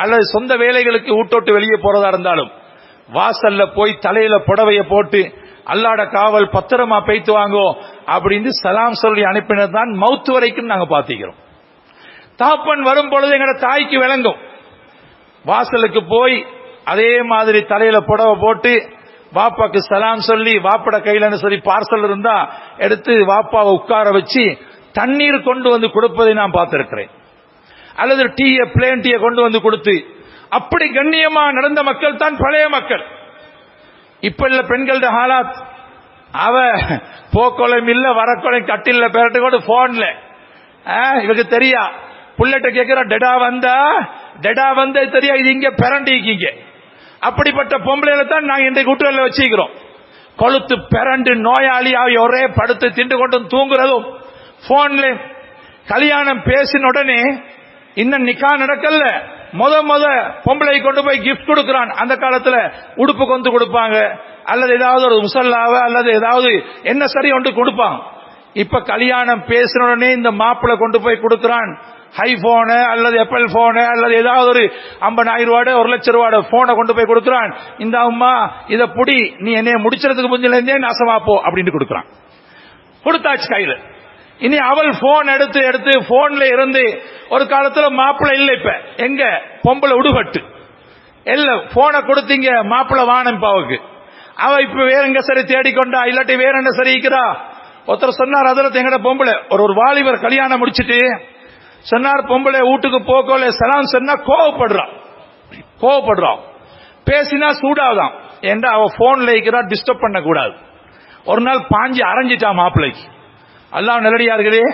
அல்லது சொந்த வேலைகளுக்கு ஊட்டோட்டு வெளியே போறதா இருந்தாலும் வாசல்ல போய் தலையில புடவைய போட்டு அல்லாட காவல் பத்திரமா பேய்த்து வாங்கோ அப்படின்னு சலாம் சொல்லி அனுப்பினதான் மௌத்து வரைக்கும் நாங்க பாத்திக்கிறோம். தாப்பன் வரும் பொழுது எங்கட தாய்க்கு விளங்கும். வாசலுக்கு போய் அதே மாதிரி தலையில புடவை போட்டு வாப்பாக்கு சலாம் சொல்லி வாப்பட கையில சரி பார்சல் இருந்தா எடுத்து வாப்பாவை உட்கார வச்சு தண்ணீர் கொண்டு வந்து கொடுப்பதை நான் பார்த்திருக்கிறேன். அல்லது பிளேன் டீயை கொண்டு வந்து கொடுத்து அப்படி கண்ணியமா நடந்த மக்கள் தான் பழைய மக்கள். இப்ப இல்ல பெண்களோட ஹாலாத், அவ போக்கோலம் இல்ல வரக்கோலம் கட்டில பேரட்டு கூட போன்ல இவருக்கு தெரியா புள்ளட்ட கேட்கிற டெடா வந்தா தெரியா இது இங்க பெரண்டிக்கீங்க. அப்படிப்பட்ட பொம்பளையில தான் நாங்க இன்றைக்கு கூட்டுல வச்சுக்கிறோம். கொளுத்து பெரண்டு நோயாளியாக ஒரே படுத்து திண்டு கொண்டு தூங்குறதும் போன்ல. கல்யாணம் பேசின உடனே இன்னும் நிக்கா நடக்கல, முத பொம்பளை கொண்டு போய் கிஃப்ட் கொடுக்கிறான். அந்த காலத்துல உடுப்பு கொண்டு கொடுப்பாங்க, அல்லது ஏதாவது ஒரு முசல்லாவ அல்லது ஏதாவது என்ன சரி ஒன்று கொடுப்பாங்க. இப்ப கல்யாணம் பேசின உடனே இந்த மாப்பிளை கொண்டு போய் கொடுக்கிறான் ஐபோனு அல்லது ஆப்பிள் போனு அல்லது ஏதாவது ஒரு 50,000 ரூபாய் 1,00,000 ரூபாய் போனை கொண்டு போய் கொடுக்கிறான். இந்த அம்மா இத புடி, நீ என்னைய முடிச்சதுக்கு முந்தில இருந்தே நாசமா போ அப்படின்னு கொடுக்கிறான். கொடுத்தாச்சு கையில. இனி அவள் போன் எடுத்து போன்ல இருந்து ஒரு காலத்துல மாப்பிள்ளை இல்ல, இப்ப எங்க பொம்பளை உடுபட்டு இல்ல போனை கொடுத்தீங்க மாப்பிள்ளை வானம் பாவுக்கு. அவ இப்ப வேற எங்க சரி தேடிக்கொண்டா இல்லாட்டி வேற என்ன சரிக்கிறா. ஒருத்தர் சொன்னார், அதுல எங்கட பொம்பளை ஒரு வாலிபர் கல்யாணம் முடிச்சுட்டு சொன்னார், பொம்பளை வீட்டுக்கு போக்கோல சலாம் சொன்னா கோவப்படுறான், பேசினா சூடாதான். ஏண்டா அவ போன்ல இருக்கிறா, டிஸ்டர்ப் பண்ண கூடாது. ஒரு நாள் பாஞ்சி அரைஞ்சிட்டா மாப்பிள்ளைக்கு. அல்லாஹ் நல்லடியார்களே,